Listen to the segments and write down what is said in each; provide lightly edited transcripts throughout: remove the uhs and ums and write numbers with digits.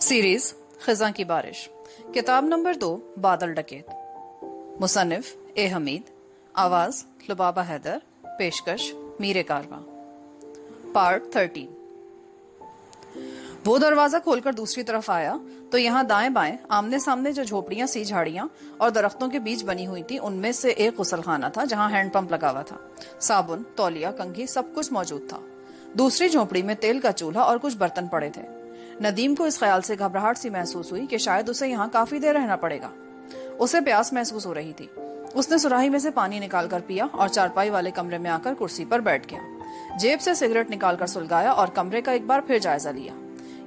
Series खिज़ां की बारिश, किताब नंबर 2, बादल डकैत। मुसन्निफ ए हमीद, आवाज लुबाबा हैदर, पेशकश मीरे कारवां। पार्ट 13। वो दरवाजा खोलकर दूसरी तरफ आया तो यहाँ दाएं बाएं आमने सामने जो झोपड़ियां सी झाड़ियां और दरख्तों के बीच बनी हुई थी, उनमें से एक गुसलखाना था जहाँ हैंडपंप लगा हुआ था। साबुन, तौलिया, कंघी सब कुछ मौजूद था। दूसरी झोपड़ी में तेल का चूल्हा और कुछ बर्तन पड़े थे। नदीम को इस ख्याल से घबराहट सी महसूस हुई कि शायद उसे यहाँ काफी देर रहना पड़ेगा। उसे प्यास महसूस हो रही थी। उसने सुराही में से पानी निकालकर पिया और चारपाई वाले कमरे में आकर कुर्सी पर बैठ गया। जेब से सिगरेट निकालकर सुलगाया और कमरे का एक बार फिर जायजा लिया।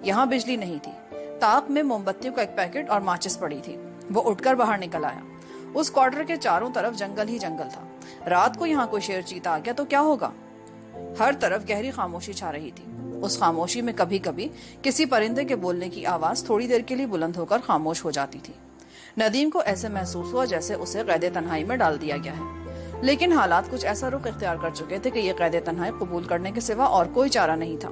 यहाँ बिजली नहीं थी। ताक में मोमबत्तियों का एक पैकेट और माचिस पड़ी थी। वो उठकर बाहर निकल आया। उस क्वार्टर के चारों तरफ जंगल ही जंगल था। रात को यहाँ कोई शेर चीता आ गया तो क्या होगा? हर तरफ गहरी खामोशी छा रही थी। उस खामोशी में कभी कभी किसी परिंदे के बोलने की आवाज थोड़ी देर के लिए बुलंद होकर खामोश हो जाती थी। नदीम को ऐसे महसूस हुआ जैसे उसे कैद तन्हाई में डाल दिया गया है, लेकिन हालात कुछ ऐसा रुख इख्तियार कर चुके थे कि ये कैद तन्हाई कबूल करने के सिवा और कोई चारा नहीं था।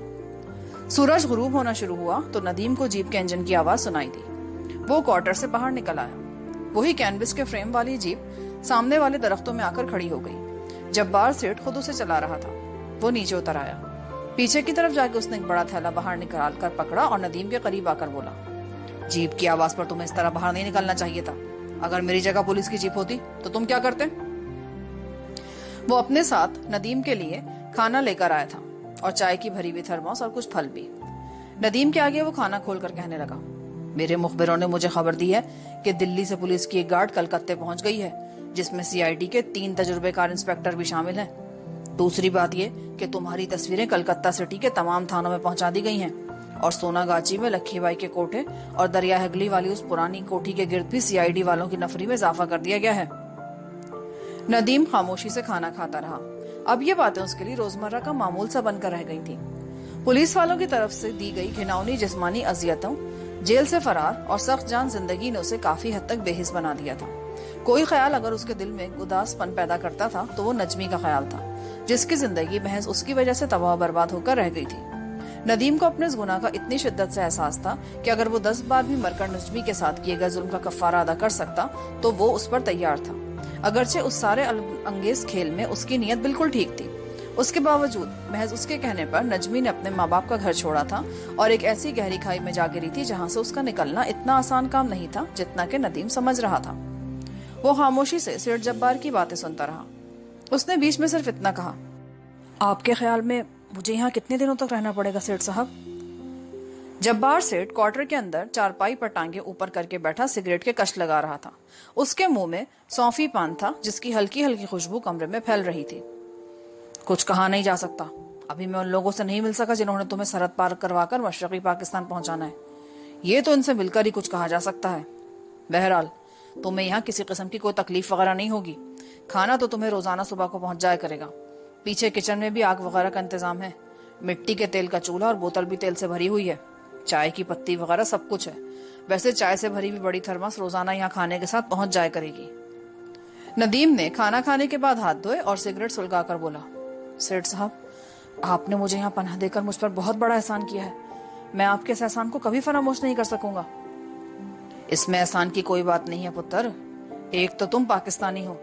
सूरज गुरूब होना शुरू हुआ तो नदीम को जीप के इंजन की आवाज सुनाई दी। वो क्वार्टर से बाहर निकल आया। वही कैनविस के फ्रेम वाली जीप सामने वाले दरख्तों में आकर खड़ी हो गई। जब्बार सेठ खुद उसे चला रहा था। वो नीचे उतर आया। पीछे की तरफ जाके उसने एक बड़ा थैला बाहर निकाल कर पकड़ा और नदीम के करीब आकर बोला, जीप की आवाज पर तुम्हें इस तरह बाहर नहीं निकलना चाहिए था। अगर मेरी जगह पुलिस की जीप होती तो तुम क्या करते? वो अपने साथ नदीम के लिए खाना लेकर आया था और चाय की भरी हुई थर्मोस और कुछ फल भी। नदीम के आगे वो खाना खोलकर कहने लगा, मेरे मुखबिरों ने मुझे खबर दी है कि दिल्ली से पुलिस की एक गार्ड कलकत्ते पहुंच गई है, जिसमें सीआईडी के 3 तजुर्बेकार इंस्पेक्टर भी शामिल हैं। दूसरी बात ये कि तुम्हारी तस्वीरें कलकत्ता सिटी के तमाम थानों में पहुंचा दी गई हैं और सोनागाची में लक्खी बाई के कोठे और दरिया हगली वाली उस पुरानी कोठी के गिर्द भी सीआईडी वालों की नफरी में इजाफा कर दिया गया है। नदीम खामोशी से खाना खाता रहा। अब ये बातें उसके लिए रोजमर्रा का मामूल सा बनकर रह गई थी। पुलिस वालों की तरफ से दी गई घिनौनी जिस्मानी अजियतों, जेल से फरार और सख्त जान जिंदगी ने उसे काफी हद तक बेहिस बना दिया था। कोई ख्याल अगर उसके दिल में उदासपन पैदा करता था तो वो नजमी का ख्याल था, जिसकी जिंदगी महज उसकी वजह से तबाह बर्बाद होकर रह गई थी। नदीम को अपने इस गुनाह का इतनी शिद्दत से एहसास था कि अगर वो 10 बार भी मरकर नजमी के साथ किए गए जुल्म का कफारा अदा कर सकता तो वो उस पर तैयार था। अगरचे उस सारे अंगेज खेल में उसकी नीयत बिल्कुल ठीक थी, उसके बावजूद महज उसके कहने पर नजमी ने अपने माँ बाप का घर छोड़ा था और एक ऐसी गहरी खाई में जा गिरी थी जहाँ से उसका निकलना इतना आसान काम नहीं था जितना कि नदीम समझ रहा था। वो खामोशी से सेठ जब्बार की बातें सुनता रहा। उसने बीच में सिर्फ इतना कहा, आपके ख्याल में मुझे यहाँ कितने दिनों तक रहना पड़ेगा सेठ साहब? जब्बार सेठ क्वार्टर के अंदर चारपाई पर टांगे ऊपर करके बैठा सिगरेट के कश लगा रहा था। उसके मुंह में सौंफी पान था जिसकी हल्की हल्की खुशबू कमरे में फैल रही थी। कुछ कहा नहीं जा सकता। अभी मैं उन लोगों से नहीं मिल सका जिन्होंने तुम्हें सरहद पार करवाकर मशरकी पाकिस्तान पहुंचाना है। ये तो इनसे मिलकर ही कुछ कहा जा सकता है। बहरहाल तुम्हें यहाँ किसी किस्म की कोई तकलीफ वगैरह नहीं होगी। खाना तो तुम्हें रोजाना सुबह को पहुंच जाया करेगा। पीछे किचन में भी आग वगैरह का इंतजाम है। मिट्टी के तेल का चूल्हा और बोतल भी तेल से भरी हुई है। चाय की पत्ती वगैरह सब कुछ है। वैसे चाय से भरी हुई बड़ी थर्मस रोजाना यहाँ खाने के साथ पहुंच जाया करेगी। नदीम ने खाना खाने के बाद हाथ धोए और सिगरेट सुलगाकर बोला, सेठ साहब, आपने मुझे यहाँ पनाह देकर मुझ पर बहुत बड़ा एहसान किया है। मैं आपके इस एहसान को कभी फरामोश नहीं कर सकूंगा। इसमें एहसान की कोई बात नहीं है पुत्र। एक तो तुम पाकिस्तानी हो,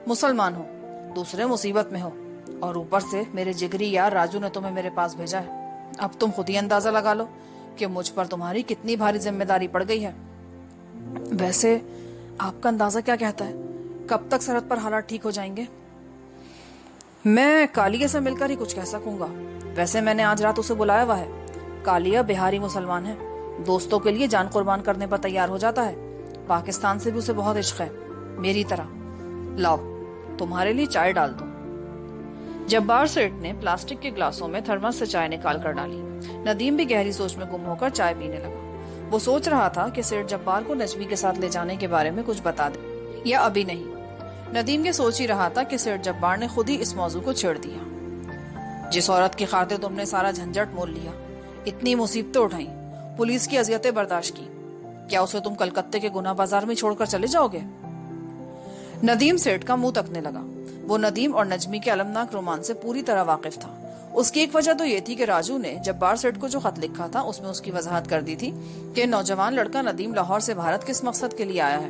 मुसलमान हो, दूसरे मुसीबत में हो और ऊपर से मेरे जिगरी यार राजू ने तुम्हें मेरे पास भेजा है। अब तुम खुद ही अंदाजा लगा लो कि मुझ पर तुम्हारी कितनी भारी जिम्मेदारी पड़ गई है। वैसे आपका अंदाजा क्या कहता है, कब तक सरहद पर हालात ठीक हो जाएंगे? मैं कालिया से मिलकर ही कुछ कह सकूंगा। वैसे मैंने आज रात उसे बुलाया हुआ है। कालिया बिहारी मुसलमान है, दोस्तों के लिए जान कुर्बान करने पर तैयार हो जाता है। पाकिस्तान से भी उसे बहुत इश्क है, मेरी तरह। लाओ तुम्हारे लिए चाय डाल दूं। जब्बार सेठ ने प्लास्टिक के ग्लासों में थर्मस से चाय निकाल कर डाली। नदीम भी गहरी सोच में गुम होकर चाय पीने लगा। वो सोच रहा था कि सेठ जब्बार को नजमी के साथ ले जाने के बारे में कुछ बता दे या अभी नहीं। नदीम ये सोच ही रहा था कि सेठ जब्बार ने खुद ही इस मौजू को छेड़ दिया। जिस औरत की खातिर तुमने सारा झंझट मोल लिया, इतनी मुसीबतें उठाई, पुलिस की अजियतें बर्दाश्त की, क्या उसे तुम कलकत्ते के गुना बाजार में छोड़कर चले जाओगे? नदीम सेठ का मुंह तकने लगा। वो नदीम और नजमी के अलमनाक रोमांस से पूरी तरह वाकिफ था। اس کی ایک وجہ تو یہ تھی کہ راجو نے جبار سیٹھ کو جو خط لکھا تھا اس میں اس کی وضاحت کر دی تھی کہ نوجوان لڑکا ندیم لاہور سے بھارت کس مقصد کے لیے آیا ہے۔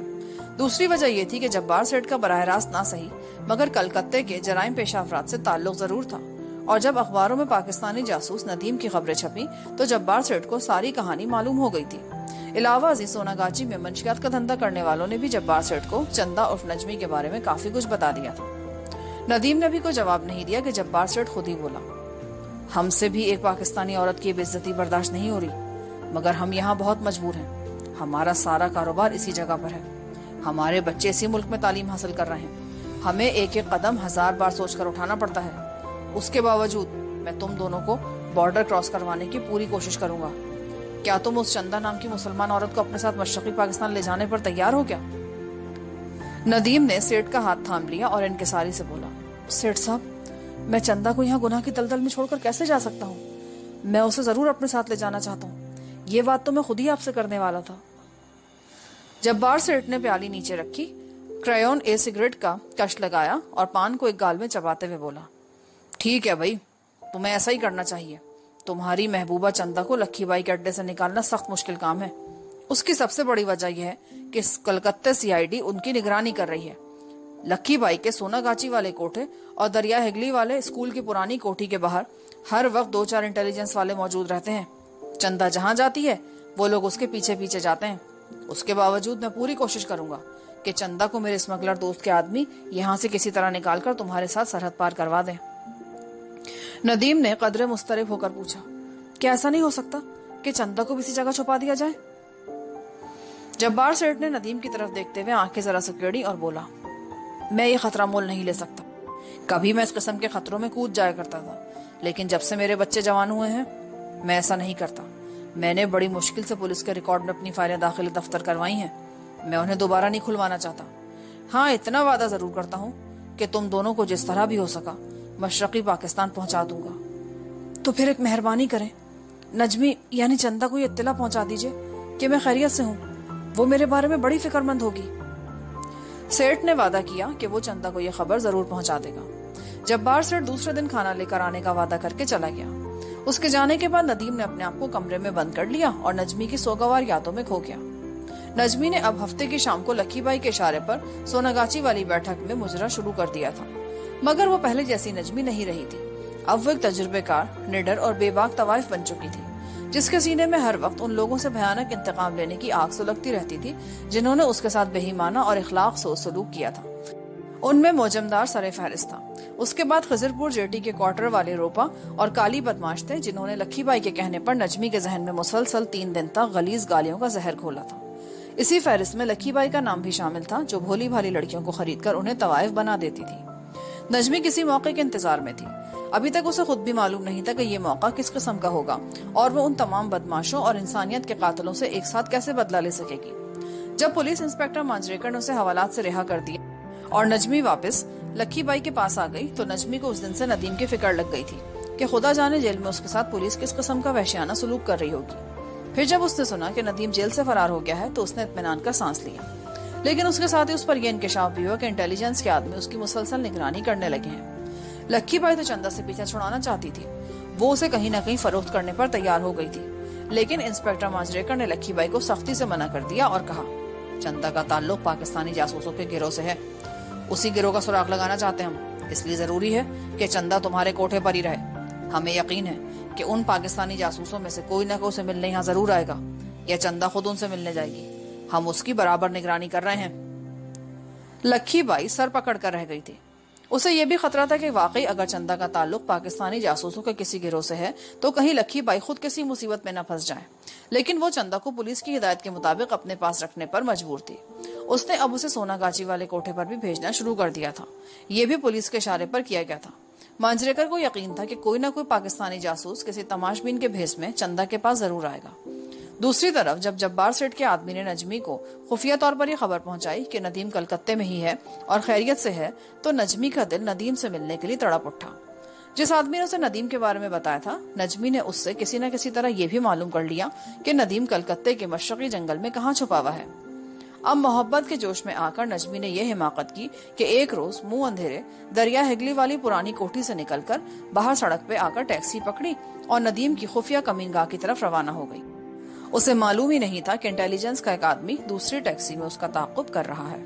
دوسری وجہ یہ تھی کہ جبار سیٹھ کا براہ راست نہ صحیح مگر کلکتے کے جرائم پیشہ افراد سے تعلق ضرور تھا، اور جب اخباروں میں پاکستانی جاسوس ندیم کی خبریں چھپیں تو جبار سیٹھ کو ساری کہانی معلوم ہو گئی تھی۔ علاوہ ازیں سوناگاچی میں منشیات کا دھندا کرنے والوں نے بھی جبار سیٹھ کو چندہ عرف نجمی کے بارے میں کافی کچھ بتا دیا تھا۔ ندیم نے بھی کوئی جواب نہیں دیا کہ جبار سیٹھ خود ہی بولا، ہم سے بھی ایک پاکستانی عورت کی بے عزتی برداشت نہیں ہو رہی، مگر ہم یہاں بہت مجبور ہیں، ہمارا سارا کاروبار اسی جگہ پر ہے، ہمارے بچے اسی ملک میں تعلیم حاصل کر رہے ہیں، ہمیں ایک ایک قدم 1000 بار سوچ کر اٹھانا پڑتا ہے۔ اس کے باوجود میں تم دونوں کو بارڈر کراس کروانے کی پوری کوشش کروں گا۔ کیا تم اس چندہ نام کی مسلمان عورت کو اپنے ساتھ مشرقی پاکستان لے جانے پر تیار ہو کیا؟ ندیم نے سیٹھ کا ہاتھ تھام لیا اور انکساری سے بولا، سیٹھ صاحب، میں چندہ کو یہاں گناہ کی دلدل میں چھوڑ کر کیسے جا سکتا ہوں؟ میں اسے ضرور اپنے ساتھ لے جانا چاہتا ہوں، یہ بات تو میں خود ہی آپ سے کرنے والا تھا۔ جبار سیٹھ نے پیالی نیچے رکھی، کریون اے سگریٹ کا کش لگایا اور پان کو ایک گال میں چباتے ہوئے بولا، ٹھیک ہے بھائی، تمہیں ایسا ہی کرنا چاہیے۔ تمہاری محبوبہ چندہ کو لکھی بائی کے اڈے سے نکالنا سخت مشکل کام ہے۔ اس کی سب سے بڑی وجہ یہ ہے کہ کلکتے CID ان کی نگرانی کر رہی ہے۔ لکھی بائی کے سوناگاچی والے کوٹھے اور دریا ہگلی والے اسکول کی پرانی کوٹھی کے باہر ہر وقت 2-4 انٹیلیجنس والے موجود رہتے ہیں۔ چندہ جہاں جاتی ہے وہ لوگ اس کے پیچھے پیچھے جاتے ہیں۔ اس کے باوجود میں پوری کوشش کروں گا کہ چندہ کو میرے اسمگلر دوست کے آدمی یہاں سے کسی طرح نکال کر تمہارے ساتھ سرحد پار کروا دیں۔ ندیم نے قدرے مضطرب ہو کر پوچھا، کیا ایسا نہیں ہو سکتا کہ چندہ کو کسی جگہ چھپا دیا جائے؟ جبار سیٹھ نے ندیم کی طرف دیکھتے ہوئے آنکھیں ذرا سکیڑی اور بولا، میں یہ خطرہ مول نہیں لے سکتا۔ کبھی میں اس قسم کے خطروں میں کود جایا کرتا تھا، لیکن جب سے میرے بچے جوان ہوئے ہیں میں ایسا نہیں کرتا۔ میں نے بڑی مشکل سے پولیس کے ریکارڈ میں اپنی فائلیں داخل دفتر کروائی ہیں، میں انہیں دوبارہ نہیں کھلوانا چاہتا۔ ہاں، اتنا وعدہ ضرور کرتا ہوں کہ تم دونوں کو جس طرح بھی ہو سکا مشرقی پاکستان پہنچا دوں گا۔ تو پھر ایک مہربانی کریں، نجمی یعنی چندہ کو یہ اطلاع پہنچا دیجئے کہ میں خیریت سے ہوں، وہ میرے بارے میں بڑی فکر مند ہوگی۔ سیٹھ نے وعدہ کیا کہ وہ چندہ کو یہ خبر ضرور پہنچا دے گا۔ جبار سیٹھ دوسرے دن کھانا لے کر آنے کا وعدہ کر کے چلا گیا۔ اس کے جانے کے بعد ندیم نے اپنے آپ کو کمرے میں بند کر لیا اور نجمی کی سوگوار یادوں میں کھو گیا۔ نجمی نے اب ہفتے کی شام کو لکھی بائی کے اشارے پر سوناگاچی والی بیٹھک میں مجرا شروع کر دیا تھا، مگر وہ پہلے جیسی نجمی نہیں رہی تھی۔ اب وہ ایک تجربے کار، نڈر اور بے باک طوائف بن چکی تھی، جس کے سینے میں ہر وقت ان لوگوں سے بھیانک انتقام لینے کی آگ سلگتی رہتی تھی جنہوں نے اس کے ساتھ بے ایمانہ اور اخلاق سوز سلوک کیا تھا۔ ان میں موجمدار سر فہرست تھا۔ اس کے بعد خضرپور جیٹی کے کوارٹر والے روپا اور کالی بدماش تھے جنہوں نے لکھی بائی کے کہنے پر نجمی کے ذہن میں مسلسل 3 دن تک غلیظ گالیوں کا زہر گھولا تھا۔ اسی فہرست میں لکھی بائی کا نام بھی شامل تھا، جو بھولی بھالی لڑکیوں کو خرید کر انہیں طوائف بنا دیتی تھی۔ نجمی کسی موقع کے انتظار میں تھی۔ ابھی تک اسے خود بھی معلوم نہیں تھا کہ یہ موقع کس قسم کا ہوگا اور وہ ان تمام بدماشوں اور انسانیت کے قاتلوں سے ایک ساتھ کیسے بدلہ لے سکے گی۔ جب پولیس انسپکٹر مانجریکر نے اسے حوالات سے رہا کر دیا اور نجمی واپس لکھی بائی کے پاس آ گئی تو نجمی کو اس دن سے ندیم کی فکر لگ گئی تھی کہ خدا جانے جیل میں اس کے ساتھ پولیس کس قسم کا وحشیانہ سلوک کر رہی ہوگی۔ پھر جب اس نے سنا کہ ندیم جیل سے فرار ہو گیا ہے تو اس نے اطمینان کا سانس لیا، لیکن اس کے ساتھ ہی اس پر یہ انکشاف بھی ہوا کہ انٹیلیجنس کے آدمی اس کی مسلسل نگرانی کرنے لگے ہیں۔ لکھی بائی تو چندہ سے پیچھا چھڑانا چاہتی تھی، وہ اسے کہیں نہ کہیں فروخت کرنے پر تیار ہو گئی تھی، لیکن انسپکٹر مانجریکر نے لکھی بائی کو سختی سے منع کر دیا اور کہا، چندہ کا تعلق پاکستانی جاسوسوں کے گروہ سے ہے، اسی گروہ کا سراغ لگانا چاہتے ہیں ہم، اس لیے ضروری ہے کہ چندہ تمہارے کوٹھے پر ہی رہے۔ ہمیں یقین ہے کہ ان پاکستانی جاسوسوں میں سے کوئی نہ کوئی اسے ملنے یہاں ضرور آئے گا، یا چندہ خود ان سے ملنے جائے گی، ہم اس کی برابر نگرانی کر رہے ہیں۔ لکھی بائی سر پکڑ کر رہ گئی تھی۔ اسے یہ بھی خطرہ تھا کہ واقعی اگر چندہ کا تعلق پاکستانی جاسوسوں کے کسی گروہ سے ہے تو کہیں لکھی بائی خود کسی مصیبت میں نہ پھنس جائے، لیکن وہ چندہ کو پولیس کی ہدایت کے مطابق اپنے پاس رکھنے پر مجبور تھی۔ اس نے اب اسے سوناگاچی والے کوٹھے پر بھی بھیجنا شروع کر دیا تھا، یہ بھی پولیس کے اشارے پر کیا گیا تھا۔ مانجریکر کو یقین تھا کہ کوئی نہ کوئی پاکستانی جاسوس کسی تماش بین کے بھیس میں چندہ کے پاس ضرور آئے گا۔ دوسری طرف جب جبار سیٹھ کے آدمی نے نجمی کو خفیہ طور پر یہ خبر پہنچائی کہ ندیم کلکتے میں ہی ہے اور خیریت سے ہے، تو نجمی کا دل ندیم سے ملنے کے لیے تڑپ اٹھا۔ جس آدمی نے اسے ندیم کے بارے میں بتایا تھا، نجمی نے اس سے کسی نہ کسی طرح یہ بھی معلوم کر لیا کہ ندیم کلکتے کے مشرقی جنگل میں کہاں چھپا ہوا ہے۔ اب محبت کے جوش میں آ کر نجمی نے یہ حماقت کی کہ ایک روز منہ اندھیرے دریا ہگلی والی پرانی کوٹھی سے نکل کر باہر سڑک پہ آ کر ٹیکسی پکڑی اور ندیم کی خفیہ کمینگاہ کی طرف روانہ ہو گئی۔ اسے معلوم ہی نہیں تھا کہ انٹیلیجنس کا ایک آدمی دوسری ٹیکسی میں اس کا تعاقب کر رہا ہے۔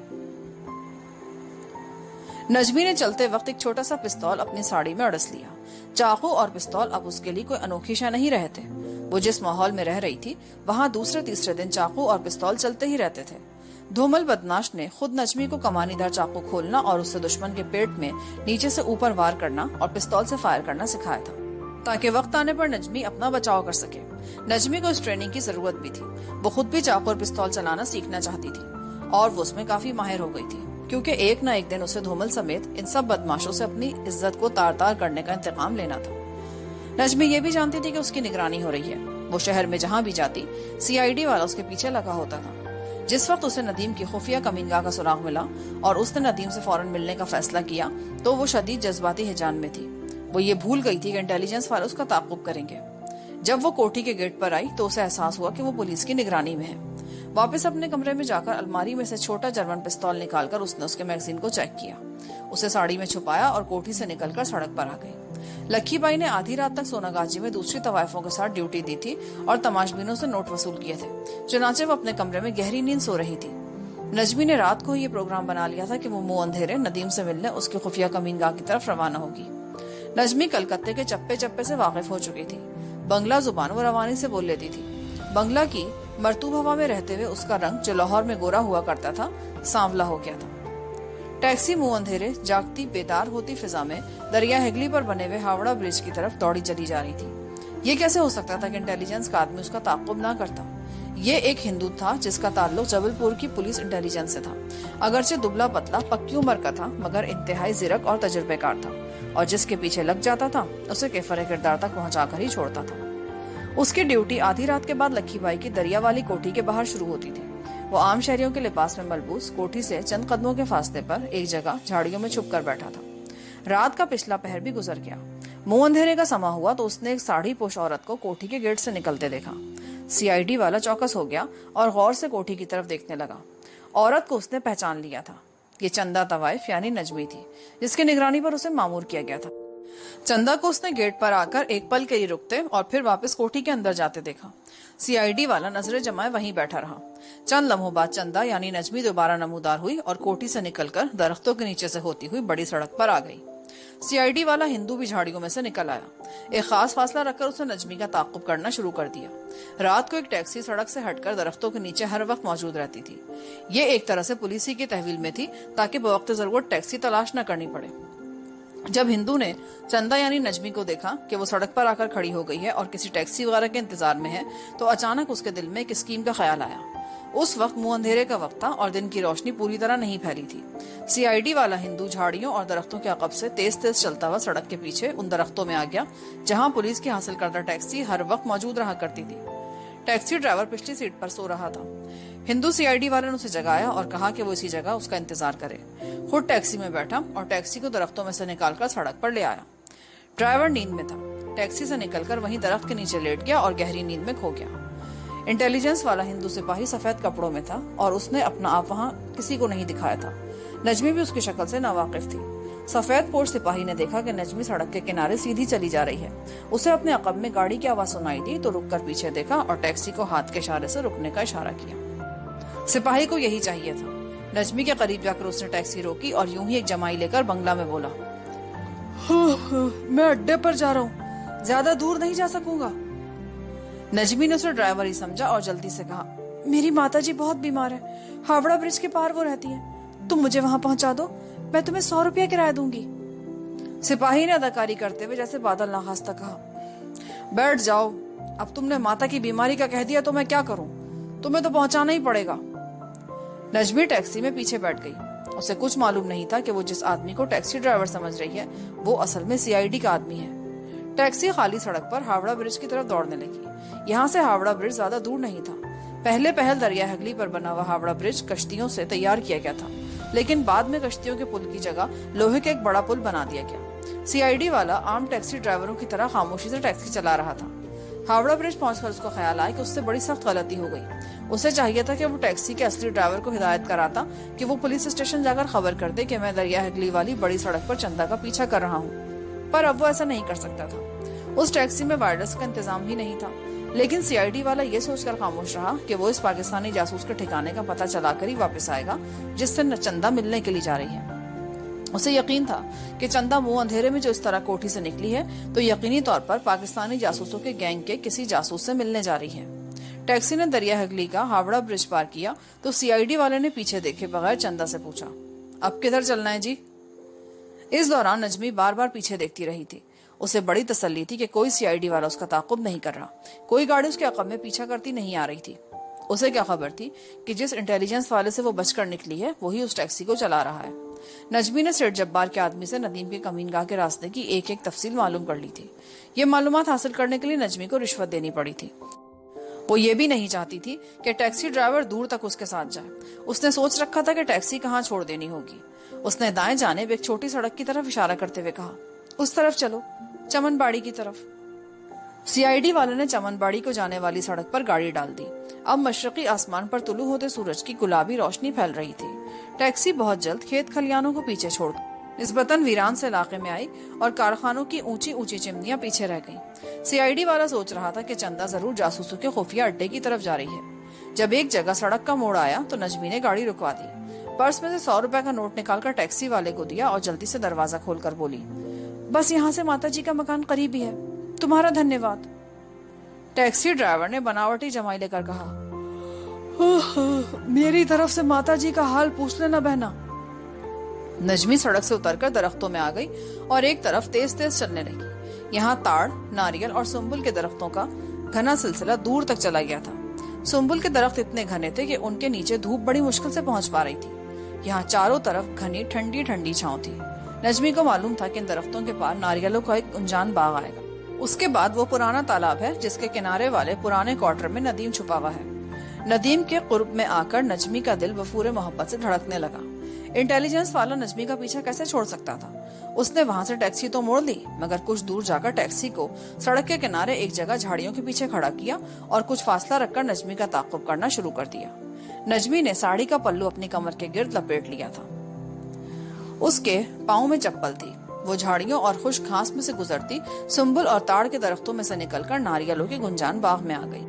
نجمی نے چلتے وقت ایک چھوٹا سا پستول اپنی ساڑی میں اڑس لیا۔ چاقو اور پستول اب اس کے لیے کوئی انوکھی شے نہیں رہے تھے۔ وہ جس ماحول میں رہ رہی تھی وہاں دوسرے تیسرے دن چاقو اور پستول چلتے ہی رہتے تھے۔ دھومل بدماش نے خود نجمی کو کمانی دار چاقو کھولنا اور اس سے دشمن کے پیٹ میں نیچے سے اوپر وار کرنا اور پستول سے فائر کرنا سکھایا تھا تاکہ وقت آنے پر نجمی اپنا بچاؤ کر سکے۔ نجمی کو اس ٹریننگ کی ضرورت بھی تھی۔ وہ خود بھی چاقو اور پستول چلانا سیکھنا چاہتی تھی اور وہ اس میں کافی ماہر ہو گئی تھی، کیونکہ ایک نہ ایک دن اسے دھومل سمیت ان سب بدماشوں سے اپنی عزت کو تار تار کرنے کا انتقام لینا تھا۔ نجمی یہ بھی جانتی تھی کہ اس کی نگرانی ہو رہی ہے۔ وہ شہر میں جہاں بھی جاتی CID والا اس کے پیچھے لگا ہوتا تھا۔ جس وقت اسے ندیم کی خفیہ کمینگاہ کا سراغ ملا اور اس نے ندیم سے فوراً ملنے کا فیصلہ کیا تو وہ شدید جذباتی ہیجان میں تھی۔ وہ یہ بھول گئی تھی کہ انٹیلیجنس والے اس کا تعاقب کریں گے۔ جب وہ کوٹھی کے گیٹ پر آئی تو اسے احساس ہوا کہ وہ پولیس کی نگرانی میں ہے۔ واپس اپنے کمرے میں جا کر الماری میں سے چھوٹا جرمن پستول نکال کر اس نے اس کے میگزین کو چیک کیا، اسے ساڑی میں چھپایا اور کوٹھی سے نکل کر سڑک پر آ گئی۔ لکھی بائی نے آدھی رات تک سونا گاجی میں دوسری طوائفوں کے ساتھ ڈیوٹی دی تھی اور تماش بینوں سے نوٹ وصول کیے تھے، چنانچہ وہ اپنے کمرے میں گہری نیند سو رہی تھی۔ نجمی نے رات کو ہی یہ پروگرام بنا لیا تھا کہ وہ منہ اندھیرے ندیم سے ملنے اس کی خفیہ کمینگاہ کی طرف روانہ ہوگی۔ نجمی کلکتے کے چپے چپے سے واقف ہو چکی تھی۔ بنگلہ زبان وہ روانی سے بول لیتی تھی۔ بنگلہ کی مرطوب ہوا میں رہتے ہوئے اس کا رنگ جو لاہور میں گورا ہوا کرتا تھا سانولا ہو گیا تھا۔ ٹیکسی منہ اندھیرے جاگتی بیدار ہوتی فضا میں دریا ہگلی پر بنے ہوئے ہاوڑا برج کی طرف دوڑی چلی جا رہی تھی۔ یہ کیسے ہو سکتا تھا کہ انٹیلیجنس کا آدمی اس کا تعاقب نہ کرتا؟ یہ ایک ہندو تھا جس کا تعلق جبل پور کی پولیس انٹیلیجنس سے تھا، اگرچہ دبلا پتلا پکی عمر کا تھا مگر انتہائی زیرک اور تجربے کار تھا، اور جس کے پیچھے لگ جاتا تھا اسے کیفر کردار تک پہنچا کر ہی چھوڑتا تھا۔ اس کی ڈیوٹی آدھی رات کے بعد لکھی بائی کی دریا والی کوٹھی کے باہر شروع ہوتی تھی۔ وہ عام شہریوں کے لباس میں ملبوس کوٹھی سے چند قدموں کے فاصلے پر ایک جگہ جھاڑیوں میں چھپ کر بیٹھا تھا۔ رات کا پچھلا پہر بھی گزر گیا۔ منہ اندھیرے کا سما ہوا تو اس نے ایک ساڑھی پوش عورت کو کوٹھی کے گیٹ سے نکلتے دیکھا۔ CID والا چوکس ہو گیا اور غور سے کوٹھی کی طرف دیکھنے لگا۔ عورت کو اس نے پہچان لیا تھا۔ یہ چندہ طوائف یعنی نجمی تھی جس کی نگرانی پر اسے مامور کیا گیا تھا۔ چندہ کو اس نے گیٹ پر آ کر ایک پل کے لیے رکتے اور پھر واپس کوٹھی کے اندر جاتے دیکھا۔ CID والا نظریں جمائے وہیں بیٹھا رہا۔ چند لمحوں بعد چندہ یعنی نجمی دوبارہ نمودار ہوئی اور کوٹھی سے نکل کر درختوں کے نیچے سے ہوتی ہوئی بڑی سڑک پر آ گئی۔ CID والا ہندو بھی جھاڑیوں میں سے نکل آیا۔ ایک خاص فاصلہ رکھ کر اسے نجمی کا تعاقب کرنا شروع کر دیا۔ رات کو ایک ٹیکسی سڑک سے ہٹ کر درختوں کے نیچے ہر وقت موجود رہتی تھی۔ یہ ایک طرح سے پولیسی کی تحویل میں تھی تاکہ بوقت ضرورت ٹیکسی تلاش نہ کرنی پڑے۔ جب ہندو نے چندہ یعنی نجمی کو دیکھا کہ وہ سڑک پر آ کر کھڑی ہو گئی ہے اور کسی ٹیکسی وغیرہ کے انتظار میں ہے تو اچانک اس کے دل میں ایک اسکیم کا خیال آیا۔ اس وقت منہ اندھیرے کا وقت تھا اور دن کی روشنی پوری طرح نہیں پھیلی تھی۔ CID والا ہندو جھاڑیوں اور درختوں کے عقب سے تیز تیز چلتا ہوا سڑک کے پیچھے ان درختوں میں آ گیا جہاں پولیس کی حاصل کردہ ٹیکسی ہر وقت موجود رہا کرتی تھی۔ ٹیکسی ڈرائیور پچھلی سیٹ پر سو رہا تھا۔ ہندو CID والے نے اسے جگایا اور کہا کہ وہ اسی جگہ اس کا انتظار کرے۔ خود ٹیکسی میں بیٹھا اور ٹیکسی کو درختوں میں سے نکال کر سڑک پر لے آیا۔ ڈرائیور نیند میں تھا۔ ٹیکسی سے نکل کر وہیں درخت کے نیچے لیٹ گیا اور گہری نیند میں کھو گیا۔ انٹیلیجنس والا ہندو سپاہی سفید کپڑوں میں تھا اور اس نے اپنا آپ وہاں کسی کو نہیں دکھایا تھا۔ نجمی بھی اس کی شکل سے ناواقف تھی۔ سفید پوش سپاہی نے دیکھا کہ نجمی سڑک کے کنارے سیدھی چلی جا رہی ہے۔ اسے اپنے عقب میں گاڑی کی آواز سنائی دی تو رک کر پیچھے دیکھا اور ٹیکسی کو ہاتھ کے اشارے سے رکنے کا اشارہ کیا۔ سپاہی کو یہی چاہیے تھا۔ نجمی کے قریب جا کر اس نے ٹیکسی روکی اور یوں ہی ایک جمائی لے کر بنگلہ میں بولا، میں اڈے پر جا رہا ہوں، زیادہ دور نہیں جا سکوں گا۔ نجمی نے اسے ڈرائیور ہی سمجھا اور جلدی سے کہا، میری ماتا جی بہت بیمار ہے، ہاوڑا برج کے پار وہ رہتی ہے، تم مجھے وہاں پہنچا دو، میں تمہیں 100 روپیہ کرایہ دوں گی۔ سپاہی نے اداکاری کرتے ہوئے جیسے بادل ناخواستہ کہا، بیٹھ جاؤ، اب تم نے ماتا کی بیماری کا کہہ دیا تو میں کیا کروں، تمہیں تو پہنچانا ہی پڑے گا۔ نجمی ٹیکسی میں پیچھے بیٹھ گئی۔ اسے کچھ معلوم نہیں تھا کہ وہ جس آدمی کو ٹیکسی ڈرائیور سمجھ رہی ہے وہ اصل میں CID کا آدمی ہے۔ ٹیکسی خالی سڑک پر ہاوڑا برج کی طرف دوڑنے لگی۔ یہاں سے ہاوڑا برج زیادہ دور نہیں تھا۔ پہلے پہل دریا ہگلی پر بنا ہوا ہاوڑا برج کشتیوں سے تیار کیا گیا تھا، لیکن بعد میں کشتیوں کے پل کی جگہ لوہے کا ایک بڑا پل بنا دیا گیا۔ CID والا عام ٹیکسی ڈرائیوروں کی طرح خاموشی سے ٹیکسی چلا رہا تھا۔ हावड़ा ब्रिज पहुंचकर उसको ख्याल आया कि उससे बड़ी सख्त गलती हो गई। उसे चाहिए था कि वो टैक्सी के असली ड्राइवर को हिदायत कराता कि वो पुलिस स्टेशन जाकर खबर कर दे कि मैं दरिया हिगली वाली बड़ी सड़क पर चंदा का पीछा कर रहा हूँ, पर अब वो ऐसा नहीं कर सकता था। उस टैक्सी में वायरलेस का इंतजाम ही नहीं था। लेकिन सीआईडी वाला ये सोचकर खामोश रहा कि वो इस पाकिस्तानी जासूस के ठिकाने का पता चलाकर ही वापस आएगा जिससे चंदा मिलने के लिए जा रही है। उसे यकीन था कि चंदा मुंह अंधेरे में जो इस तरह कोठी से निकली है तो यकीनी तौर पर पाकिस्तानी जासूसों के गैंग के किसी जासूस से मिलने जा रही है। टैक्सी ने दरिया हिगली का हावड़ा ब्रिज पार किया तो सीआईडी वाले ने पीछे देखे बगैर चंदा से पूछा, अब किधर चलना है जी? इस दौरान नजमी बार बार पीछे देखती रही थी। उसे बड़ी तसल्ली थी कि कोई सीआईडी वाला उसका ताक़ुब नहीं कर रहा, कोई गाड़ी उसके अक़ब में पीछा करती नहीं आ रही थी। उसे क्या खबर थी कि जिस इंटेलिजेंस वाले से वो बचकर निकली है वही उस टैक्सी को चला रहा है। नजमी ने सेठ जब्बार के आदमी से नदीम के कमीनगाह के रास्ते की एक एक तफसील मालूम कर ली थी। ये मालूमात हासिल करने के लिए नजमी को रिश्वत देनी पड़ी थी। वो ये भी नहीं चाहती थी कि टैक्सी ड्राइवर दूर तक उसके साथ जाए। उसने सोच रखा था कि टैक्सी कहाँ छोड़ देनी होगी। उसने दाएं जानिब एक छोटी सड़क की तरफ इशारा करते हुए कहा, उस तरफ चलो, चमनबाड़ी की तरफ। सीआईडी वाले ने चमनबाड़ी को जाने वाली सड़क पर गाड़ी डाल दी। अब मशरकी आसमान पर तुलू होते सूरज की गुलाबी रोशनी फैल रही थी। टैक्सी बहुत जल्द खेत खलियानों को पीछे छोड़ निस्बतन वीरान से इलाके में आई और कारखानों की ऊंची ऊंची चिमनियां पीछे रह गईं। सीआईडी वाला सोच रहा था कि चंदा जरूर जासूसों के खुफिया अड्डे की तरफ जा रही है। जब एक जगह सड़क का मोड़ आया तो नजमी ने गाड़ी रुकवा दी। पर्स में से 100 रुपए का नोट निकालकर टैक्सी वाले को दिया और जल्दी से दरवाजा खोलकर बोली, बस यहाँ से माता जी का मकान करीब ही है, तुम्हारा धन्यवाद। टैक्सी ड्राइवर ने बनावटी जमाई लेकर कहा, मेरी तरफ से माता जी का हाल पूछ लेना बहना। नजमी सड़क से उतरकर दरख्तों में आ गई और एक तरफ तेज तेज चलने लगी। यहाँ ताड़, नारियल और सुम्बुल के दरख्तों का घना सिलसिला दूर तक चला गया था। सुम्बुल के दरख्त इतने घने थे कि उनके नीचे धूप बड़ी मुश्किल से पहुंच पा रही थी। यहाँ चारों तरफ घनी ठंडी ठंडी छांव थी। नजमी को मालूम था कि इन दरख्तों के पार नारियलों का एक अनजान बाग आएगा। उसके बाद वो पुराना तालाब है जिसके किनारे वाले पुराने क्वार्टर में नदीम छुपा हुआ है। नदीम के कुर्ब में आकर नजमी का दिल वफूरे मोहब्बत से धड़कने लगा। इंटेलिजेंस वाला नजमी का पीछा कैसे छोड़ सकता था? उसने वहां से टैक्सी तो मोड़ ली, मगर कुछ दूर जाकर टैक्सी को सड़क के किनारे एक जगह झाड़ियों के पीछे खड़ा किया और कुछ फासला रखकर नजमी का ताक़ुब करना शुरू कर दिया। नजमी ने साड़ी का पल्लू अपनी कमर के गिर्द लपेट लिया था। उसके पाँव में चप्पल थी। वो झाड़ियों और खुश्क घास में से गुजरती सुम्बुल और ताड़ के दरख्तों में से निकलकर नारियलों के गुंजान बाग में आ गई।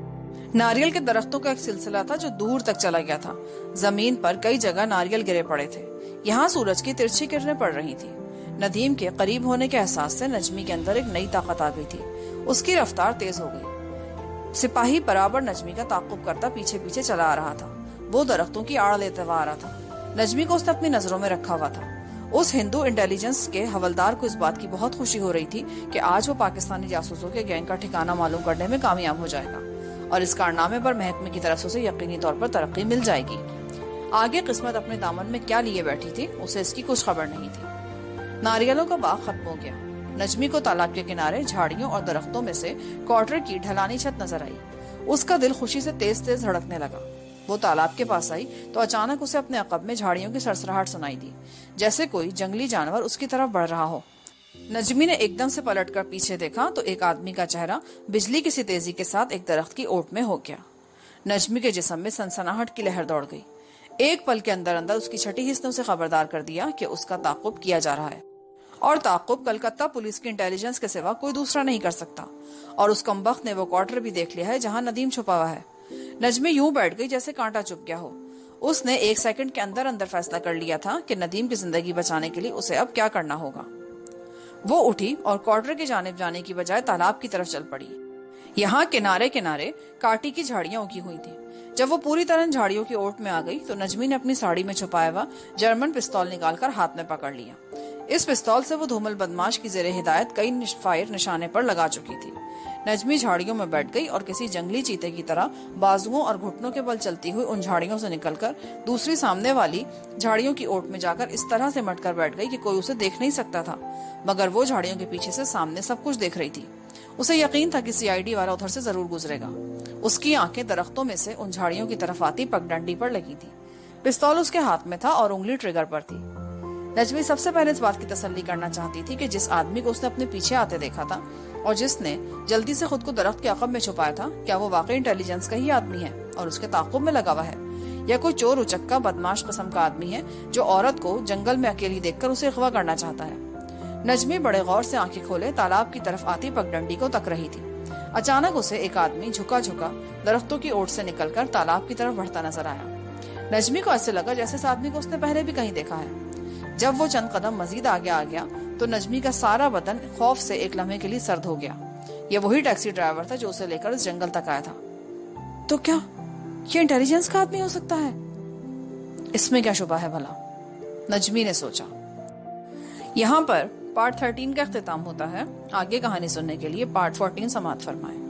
नारियल के दरख्तों का एक सिलसिला था जो दूर तक चला गया था। जमीन पर कई जगह नारियल गिरे पड़े थे। यहाँ सूरज की तिरछी किरणें पड़ रही थी। नदीम के करीब होने के एहसास से नजमी के अंदर एक नई ताकत आ गई थी। उसकी रफ्तार तेज हो गई। सिपाही बराबर नजमी का ताक़ुब करता पीछे पीछे चला आ रहा था। वो दरख्तों की आड़ लेते हुए आ रहा था। नजमी को उसने अपनी नजरों में रखा हुआ था। उस हिंदू इंटेलिजेंस के हवलदार को इस बात की बहुत खुशी हो रही थी कि आज वो पाकिस्तानी जासूसों के गैंग का ठिकाना मालूम करने में कामयाब हो जाएगा और इस कारनामे पर महकमे की तरफ से उसे यकीनी तौर पर तरक्की मिल जाएगी। आगे किस्मत अपने दामन में क्या लिए बैठी थी उसे इसकी कुछ खबर नहीं थी। नारियलों का बाग खत्म हो गया। नजमी को तालाब के किनारे झाड़ियों और दरख्तों में से क्वार्टर की ढलानी छत नजर आई। उसका दिल खुशी से तेज तेज धड़कने लगा। वो तालाब के पास आई तो अचानक उसे अपने अकब में झाड़ियों की सरसराहट सुनाई दी, जैसे कोई जंगली जानवर उसकी तरफ बढ़ रहा हो। नजमी ने एकदम से पलटकर पीछे देखा तो एक आदमी का चेहरा बिजली की सी तेजी के साथ एक दरख्त की ओट में हो गया। नजमी के जिस्म में सनसनाहट की लहर दौड़ गई। एक पल के अंदर अंदर उसकी छठी हिस्स ने उसे खबरदार कर दिया कि उसका ताक़ुब किया जा रहा है और ताक़ुब कलकत्ता पुलिस की इंटेलिजेंस के सिवा कोई दूसरा नहीं कर सकता। और उस कमबख्त ने वो क्वार्टर भी देख लिया है जहाँ नदीम छुपा हुआ है। नजमी यूं बैठ गई जैसे कांटा चुभ गया हो। उसने एक सेकंड के अंदर अंदर फैसला कर लिया था कि नदीम की जिंदगी बचाने के लिए उसे अब क्या करना होगा। वो उठी और क्वार्टर की जानिब जाने की बजाय तालाब की तरफ चल पड़ी। यहाँ किनारे किनारे काटी की झाड़ियां उगी हुई थी। जब वो पूरी तरह झाड़ियों की ओट में आ गई तो नजमी ने अपनी साड़ी में छुपाया हुआ जर्मन पिस्तौल निकालकर हाथ में पकड़ लिया। इस पिस्तौल से वो धूमल बदमाश की जेरे हिदायत कई फायर निशाने पर लगा चुकी थी। नजमी झाड़ियों में बैठ गई और किसी जंगली चीते की तरह बाजुओं और घुटनों के बल चलती हुई उन झाड़ियों से निकलकर दूसरी सामने वाली झाड़ियों की ओट में जाकर इस तरह से मटकर बैठ गई कि कोई उसे देख नहीं सकता था, मगर वो झाड़ियों के पीछे से सामने सब कुछ देख रही थी। उसे यकीन था कि सीआईडी वाला उधर से जरूर गुजरेगा। उसकी आंखें दरख्तों में से उन झाड़ियों की तरफ आती पगडंडी पर लगी थी। पिस्तौल उसके हाथ में था और उंगली ट्रिगर पर थी। नजमी सबसे पहले इस बात की तसल्ली करना चाहती थी कि जिस आदमी को उसने अपने पीछे आते देखा था और जिसने जल्दी से खुद को दरख्त के अकब में छुपाया था, क्या वो वाकई इंटेलिजेंस का ही आदमी है और उसके ताक़ुब में लगा हुआ है, या कोई चोर उचक्का बदमाश किस्म का आदमी है जो औरत को जंगल में अकेली देखकर उसे अगवा करना चाहता है। नजमी बड़े गौर से आंखें खोले तालाब की तरफ आती पगडंडी को तक रही थी। अचानक उसे एक आदमी झुका झुका दरख्तों की ओट से निकलकर तालाब की तरफ बढ़ता नजर आया। नजमी को ऐसे लगा जैसे इस आदमी को उसने पहले भी कहीं देखा है। जब वो चंद कदम मजीद आगे आ गया तो नजमी का सारा बदन खौफ से एक लम्हे के लिए सर्द हो गया। ये वही टैक्सी ड्राइवर था जो उसे लेकर इस जंगल तक आया था। तो क्या ये इंटेलिजेंस का आदमी हो सकता है? इसमें क्या शुबा है भला, नजमी ने सोचा। यहाँ पर पार्ट 13 का इख्तिताम होता है। आगे कहानी सुनने के लिए पार्ट 14 समाअत फरमाएं।